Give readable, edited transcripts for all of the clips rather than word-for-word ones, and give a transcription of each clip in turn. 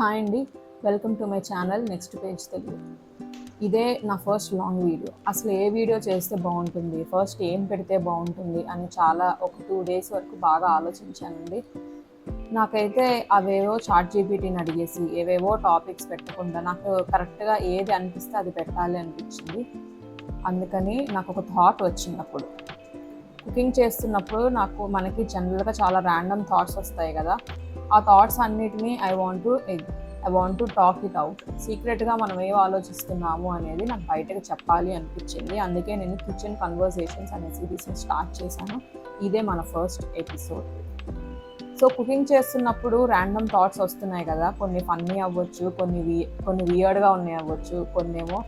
Hi అండి, welcome to my channel next page Telugu. ఇదే నా ఫస్ట్ లాంగ్ వీడియో. అసలు ఏ వీడియో చేస్తే బాగుంటుంది, ఫస్ట్ ఏం పెడితే బాగుంటుంది అని ఒక 2 days వరకు బాగా ఆలోచించానండి. నాకైతే అవేవో ChatGPTని అడిగేసి ఏవేవో టాపిక్స్ పెట్టకుండా నాకు కరెక్ట్గా ఏది అనిపిస్తే అది పెట్టాలి అనిపించింది. అందుకని నాకు ఒక థాట్ వచ్చినప్పుడు కుకింగ్ చేస్తున్నప్పుడు మనకి జనరల్గా చాలా ర్యాండమ్ థాట్స్ వస్తాయి కదా. ఆ థాట్స్ అన్నిటినీ I want to talk it out. సీక్రెట్గా మనం ఏం ఆలోచిస్తున్నాము అనేది నాకు బయటకు చెప్పాలి అనిపించింది. అందుకే నేను కిచెన్ కన్వర్సేషన్స్ అనే సిరీస్ని స్టార్ట్ చేశాను. ఇదే మన ఫస్ట్ ఎపిసోడ్. సో కుకింగ్ చేస్తున్నప్పుడు ర్యాండమ్ థాట్స్ వస్తున్నాయి కదా. కొన్ని ఫన్నీ అవ్వచ్చు, కొన్ని వియర్డ్గా ఉన్నాయి అవ్వచ్చు, కొన్నేమో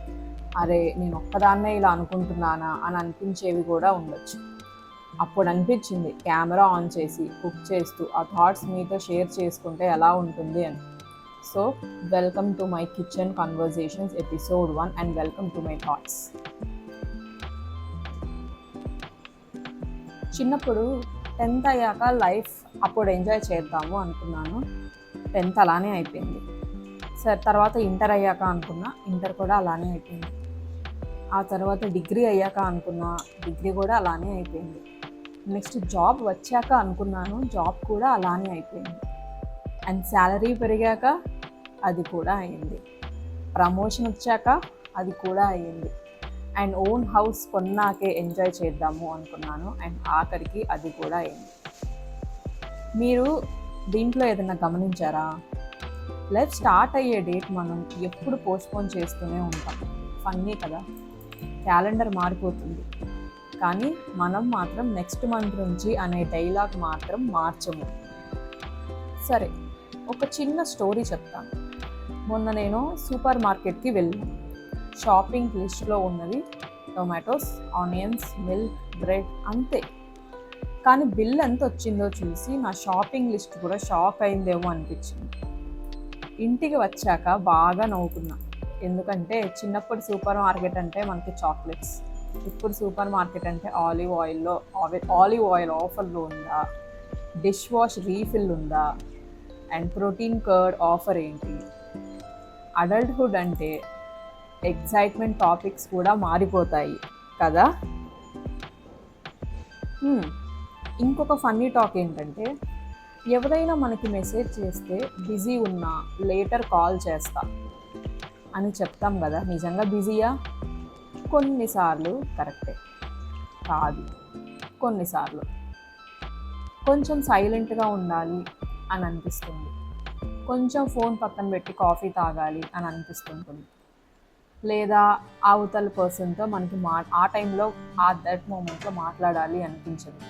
అరే నేను ఒక్కదాన్నే ఇలా అనుకుంటున్నానా అని అనిపించేవి కూడా ఉండొచ్చు. అప్పుడు అనిపించింది కెమెరా ఆన్ చేసి కుక్ చేస్తూ ఆ థాట్స్ మీతో షేర్ చేసుకుంటే ఎలా ఉంటుంది అని. So welcome to my kitchen conversations episode 1 and welcome to my thoughts. చిన్నప్పుడు 10th అయ్యాక లైఫ్ అప్పుడు ఎంజాయ్ చేద్దాము అనుకున్నాను. 10th అలానే అయిపోయింది. సరే, తర్వాత ఇంటర్ అయ్యాక అనుకున్నా, ఇంటర్ కూడా అలానే అయిపోయింది. ఆ తర్వాత డిగ్రీ అయ్యాక అనుకున్నా, డిగ్రీ కూడా అలానే అయిపోయింది. నెక్స్ట్ జాబ్ వచ్చాక అనుకున్నాను, జాబ్ కూడా అలానే అయిపోయింది. అండ్ శాలరీ పెరిగాక అది కూడా అయ్యింది. ప్రమోషన్ వచ్చాక అది కూడా అయ్యింది. అండ్ ఓన్ హౌస్ కొన్నాకే ఎంజాయ్ చేద్దాము అనుకున్నాను, అండ్ ఆఖరికి అది కూడా అయ్యింది. మీరు దీంట్లో ఏదైనా గమనించారా? లైఫ్ స్టార్ట్ అయ్యే డేట్ మనం ఎప్పుడు పోస్ట్పోన్ చేస్తూనే ఉంటాం. ఫన్నీ కదా. క్యాలెండర్ మారిపోతుంది కానీ మనం మాత్రం నెక్స్ట్ మంత్ నుంచి అనే డైలాగ్ మాత్రం మార్చము. సరే, ఒక చిన్న స్టోరీ చెప్తాను. మొన్న నేను సూపర్ మార్కెట్కి వెళ్ళాను. షాపింగ్ లిస్ట్లో ఉన్నది టొమాటోస్, ఆనియన్స్, మిల్క్, బ్రెడ్ అంతే. కానీ బిల్ ఎంత వచ్చిందో చూసి నా షాపింగ్ లిస్ట్ కూడా షాక్ అయిందేమో అనిపించింది. ఇంటికి వచ్చాక బాగా నవ్వుకున్నా. ఎందుకంటే చిన్నప్పుడు సూపర్ మార్కెట్ అంటే మనకి చాక్లెట్స్, ఇప్పుడు సూపర్ మార్కెట్ అంటే ఆలివ్ ఆయిల్ ఆఫర్లో ఉందా, డిష్ వాష్ రీఫిల్ ఉందా, అండ్ ప్రోటీన్ కర్డ్ ఆఫర్ ఏంటి. అడల్ట్హుడ్ అంటే ఎక్సైట్మెంట్ టాపిక్స్ కూడా మారిపోతాయి కదా. ఇంకొక ఫన్నీ టాక్ ఏంటంటే, ఎవరైనా మనకి మెసేజ్ చేస్తే బిజీ ఉన్నా లేటర్ కాల్ చేస్తా అని చెప్తాం కదా. నిజంగా బిజీయా? కొన్నిసార్లు కరెక్టే, కాదు కొన్నిసార్లు కొంచెం సైలెంట్గా ఉండాలి అని అనిపిస్తుంది, కొంచెం ఫోన్ పక్కన పెట్టి కాఫీ తాగాలి అని అనిపిస్తుంటుంది, లేదా అవతల పర్సన్తో మనకి ఆ టైంలో దట్ మూమెంట్లో మాట్లాడాలి అనిపించదు,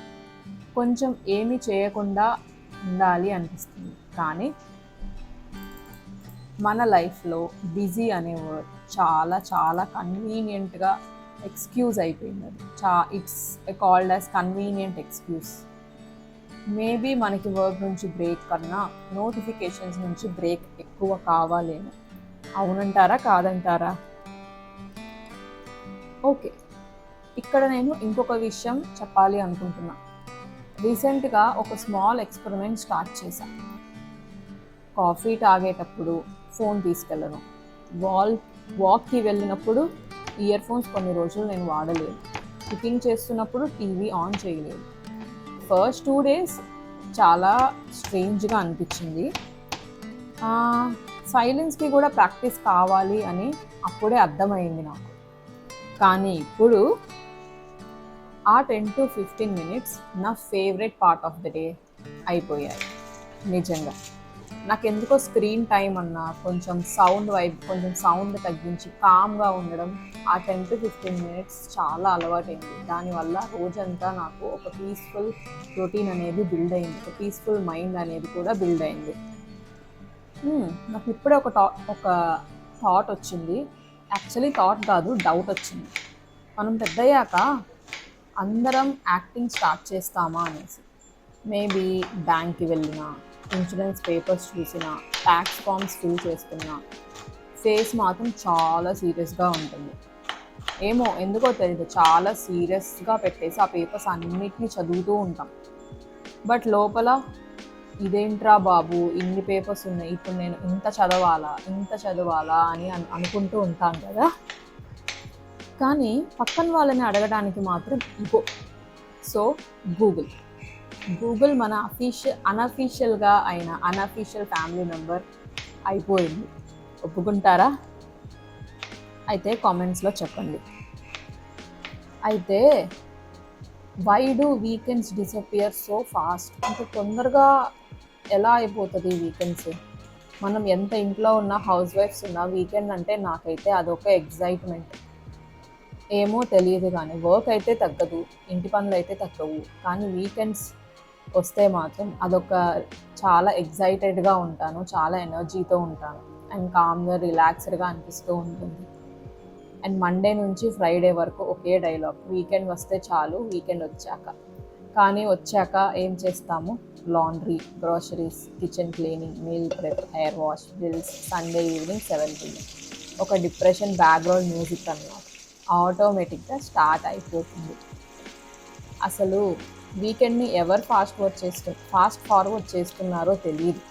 కొంచెం ఏమీ చేయకుండా ఉండాలి అనిపిస్తుంది. కానీ మన లైఫ్లో బిజీ అనే వర్డ్ చాలా చాలా కన్వీనియంట్గా ఎక్స్క్యూజ్ అయిపోయింది. It's called as convenient excuse. Maybe మనకి వర్క్ నుంచి బ్రేక్ కన్నా నోటిఫికేషన్స్ నుంచి బ్రేక్ ఎక్కువ కావాలేమో. అవునంటారా కాదంటారా? ఓకే, ఇక్కడ నేను ఇంకొక విషయం చెప్పాలి అనుకుంటున్నా. రీసెంట్గా ఒక స్మాల్ ఎక్స్పెరిమెంట్ స్టార్ట్ చేశాను. కాఫీ తాగేటప్పుడు ఫోన్ తీసుకెళ్ళను, వాక్కి వెళ్ళినప్పుడు ఇయర్ ఫోన్స్ కొన్ని రోజులు నేను వాడలేదు, కుకింగ్ చేస్తున్నప్పుడు టీవీ ఆన్ చేయలేదు. ఫస్ట్ 2 days చాలా స్ట్రేంజ్గా అనిపించింది. సైలెన్స్కి కూడా ప్రాక్టీస్ కావాలి అని అప్పుడే అర్థమైంది నాకు. కానీ ఇప్పుడు ఆ 10 to 15 minutes నా favourite part of the day అయిపోయాయి. నిజంగా నాకెందుకో స్క్రీన్ టైం అన్నా కొంచెం సౌండ్ తగ్గించి కామ్గా ఉండడం ఆ 10 to 15 minutes చాలా అలవాటైంది. దానివల్ల రోజంతా నాకు ఒక పీస్ఫుల్ రొటీన్ అనేది బిల్డ్ అయింది, ఒక పీస్ఫుల్ మైండ్ అనేది కూడా బిల్డ్ అయింది. నాకు ఇప్పుడే ఒక థాట్ వచ్చింది. యాక్చువల్లీ థాట్ కాదు, డౌట్ వచ్చింది. మనం పెద్దయ్యాక అందరం యాక్టింగ్ స్టార్ట్ చేస్తామా అనేసి. మేబీ బ్యాంక్కి వెళ్ళినా, ఇన్సూరెన్స్ పేపర్స్ చూసినా, ట్యాక్స్ ఫామ్స్ ఫిల్ చేస్తున్నా ఫేస్ మాత్రం చాలా సీరియస్గా ఉంటుంది. ఏమో ఎందుకో తెలియదు, చాలా సీరియస్గా పెట్టేసి ఆ పేపర్స్ అన్నిటినీ చదువుతూ ఉంటాం. బట్ లోపల ఇదేంట్రా బాబు ఇన్ని పేపర్స్ ఉన్నాయి, ఇప్పుడు నేను ఇంత చదవాలా అని అనుకుంటూ ఉంటాను కదా. కానీ పక్కన వాళ్ళని అడగడానికి మాత్రం ఇగో. సో గూగుల్ మన అనఫీషియల్గా అయిన అనఫీషియల్ ఫ్యామిలీ మెంబర్ అయిపోయింది. ఒప్పుకుంటారా? అయితే కామెంట్స్లో చెప్పండి. అయితే why do weekends disappear so fast? అంటే తొందరగా ఎలా అయిపోతుంది వీకెండ్స్? మనం ఎంత ఇంట్లో ఉన్న హౌస్ వైఫ్స్ ఉన్నా వీకెండ్ అంటే నాకైతే అదొక ఎగ్జైట్మెంట్. ఏమో తెలియదు కానీ వర్క్ అయితే తగ్గదు, ఇంటి పనులు అయితే తగ్గవు, కానీ వీకెండ్స్ వస్తే మాత్రం అదొక చాలా ఎగ్జైటెడ్గా ఉంటాను, చాలా ఎనర్జీతో ఉంటాను అండ్ కామ్గా రిలాక్స్డ్గా అనిపిస్తూ ఉంటుంది. అండ్ మండే నుంచి ఫ్రైడే వరకు ఒకే డైలాగ్, వీకెండ్ వస్తే చాలు, వీకెండ్ వచ్చాక. కానీ వచ్చాక ఏం చేస్తాము? Laundry, groceries, kitchen cleaning, meal prep, hair wash, bills, Sunday evening 7 PM. ఒక డిప్రెషన్ బ్యాక్గ్రౌండ్ మ్యూజిక్ అన్నమాట ఆటోమేటిక్గా స్టార్ట్ అయిపోతుంది. అసలు వీకెండ్ని ఎవరు ఫాస్ట్ ఫార్వర్డ్ చేస్తున్నారో తెలియదు.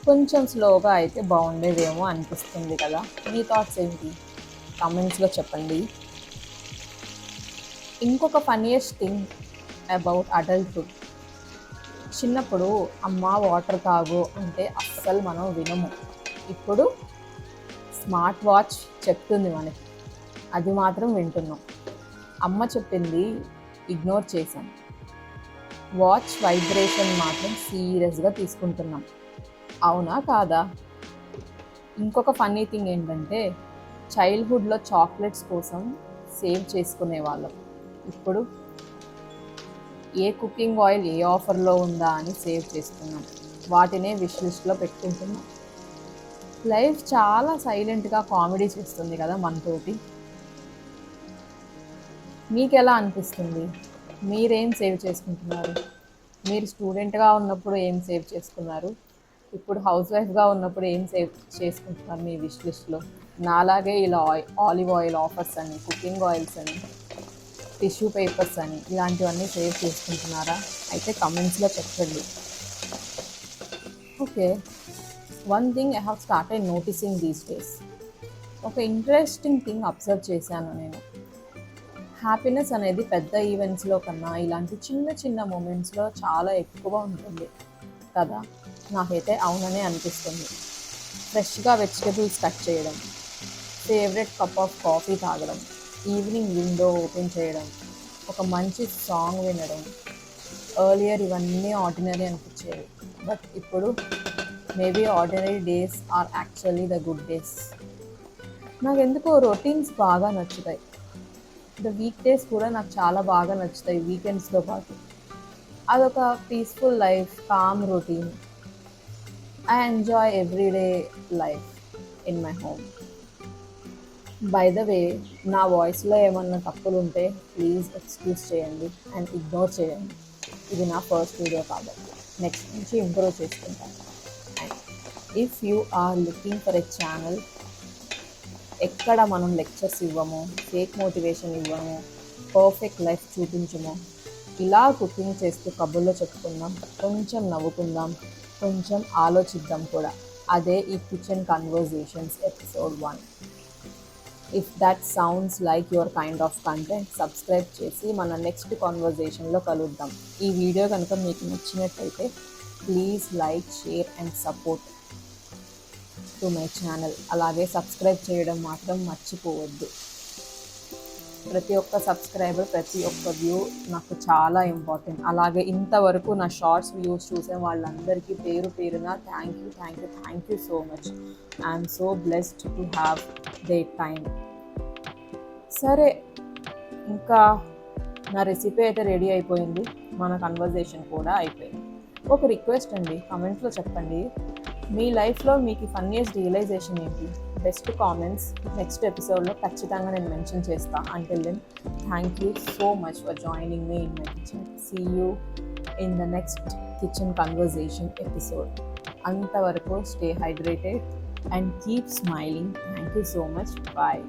కొంచెం స్లోగా అయితే బాగుండేదేమో అనిపిస్తుంది కదా. మీ థాట్స్ ఏంటి? కామెంట్స్లో చెప్పండి. ఇంకొక ఫన్నీయెస్ట్ థింగ్ అబౌట్ అడల్ట్హుడ్, చిన్నప్పుడు అమ్మ వాటర్ తాగు అంటే అస్సలు మనం వినము. ఇప్పుడు స్మార్ట్ వాచ్ చెప్తుంది మనకి, అది మాత్రం వింటున్నాం. అమ్మ చెప్పింది ఇగ్నోర్ చేశాం, వాచ్ వైబ్రేషన్ మాత్రం సీరియస్గా తీసుకుంటున్నాం. అవునా కాదా? ఇంకొక ఫన్నీ థింగ్ ఏంటంటే చైల్డ్హుడ్లో చాక్లెట్స్ కోసం సేవ్ చేసుకునే వాళ్ళం. ఇప్పుడు ఏ కుకింగ్ ఆయిల్ ఏ ఆఫర్లో ఉందా అని సేవ్ చేస్తున్నాం, వాటినే విష్ లిస్ట్లో పెట్టుకుంటున్నాం. లైఫ్ చాలా సైలెంట్గా కామెడీ చేస్తుంది కదా మనతోటి. మీకు ఎలా అనిపిస్తుంది? మీరేం సేవ్ చేసుకుంటున్నారు? మీరు స్టూడెంట్గా ఉన్నప్పుడు ఏం సేవ్ చేసుకున్నారు? ఇప్పుడు హౌస్ వైఫ్గా ఉన్నప్పుడు ఏం సేవ్ చేసుకుంటున్నారు మీ విష్ లిస్ట్లో? నాలాగే ఇలా ఆలివ్ ఆయిల్ ఆఫర్స్ అని, కుకింగ్ ఆయిల్స్ అని, టిష్యూ పేపర్స్ అని ఇలాంటివన్నీ సేవ్ చేసుకుంటున్నారా? అయితే కమెంట్స్లో చెప్పండి. Okay, one thing I have started noticing these days. ఒక ఇంట్రెస్టింగ్ థింగ్ అబ్జర్వ్ చేశాను నేను. హ్యాపీనెస్ అనేది పెద్ద ఈవెంట్స్లో కన్నా ఇలాంటి చిన్న చిన్న మూమెంట్స్లో చాలా ఎక్కువ ఉంటుంది కదా. నాకైతే అవుననే అనిపిస్తుంది. ఫ్రెష్గా వెజిటబుల్స్ కట్ చేయడం, ఫేవరెట్ కప్ ఆఫ్ కాఫీ తాగడం, ఈవినింగ్ విండో ఓపెన్ చేయడం, ఒక మంచి సాంగ్ వినడం. ఎర్లియర్ ఇవన్నీ ఆర్డినరీ అనిపించేవి, బట్ ఇప్పుడు maybe ordinary days are actually the good days. నాకెందుకో రొటీన్స్ బాగా నచ్చుతాయి. వీక్ డేస్ కూడా నాకు చాలా బాగా నచ్చుతాయి వీకెండ్స్తో పాటు. అదొక peaceful life, calm routine. I enjoy everyday life in my home. By the way, నా వాయిస్లో ఏమన్నా తప్పులు ఉంటే ప్లీజ్ ఎక్స్క్యూజ్ చేయండి అండ్ ఇగ్నోర్ చేయండి. ఇది నా ఫస్ట్ వీడియో కాబట్టి నెక్స్ట్ నుంచి ఇంప్రూవ్ చేసుకుంటాను. And if you are looking for a channel ఎక్కడ మనం లెక్చర్స్ ఇవ్వము, ఫేక్ మోటివేషన్ ఇవ్వము, పర్ఫెక్ట్ లైఫ్ చూపించము, ఇలా కుకింగ్ చేస్తూ కబుర్లో చెప్పుకుందాం, కొంచెం నవ్వుకుందాం, కొంచెం ఆలోచిద్దాం కూడా. అదే ఈ kitchen conversations episode 1. If that sounds like your kind of content, subscribe చేసి మన నెక్స్ట్ కాన్వర్జేషన్లో కలుద్దాం. ఈ వీడియో కనుక మీకు నచ్చినట్టయితే please like, share and support to my channel. అలాగే సబ్స్క్రైబ్ చేయడం మాత్రం మర్చిపోవద్దు. ప్రతి ఒక్క సబ్స్క్రైబర్, ప్రతి ఒక్క వ్యూ నాకు చాలా ఇంపార్టెంట్. అలాగే ఇంతవరకు నా షార్ట్స్ వ్యూస్ చూసే వాళ్ళందరికీ పేరు పేరున thank you so much. I'm so blessed to have their time. సరే, ఇంకా నా రెసిపీ అయితే రెడీ అయిపోయింది, మన కన్వర్జేషన్ కూడా అయిపోయింది. ఒక రిక్వెస్ట్ అండి, కమెంట్స్లో చెప్పండి మీ లైఫ్లో మీకు ఫన్నీయెస్ట్ రియలైజేషన్ ఏంటి? బెస్ట్ కామెంట్స్ నెక్స్ట్ ఎపిసోడ్లో ఖచ్చితంగా నేను మెన్షన్ చేస్తాను. Until then, thank you so much for joining me in my kitchen. See you in the next kitchen conversation episode. అంతవరకు stay hydrated and keep smiling. Thank you so much. Bye.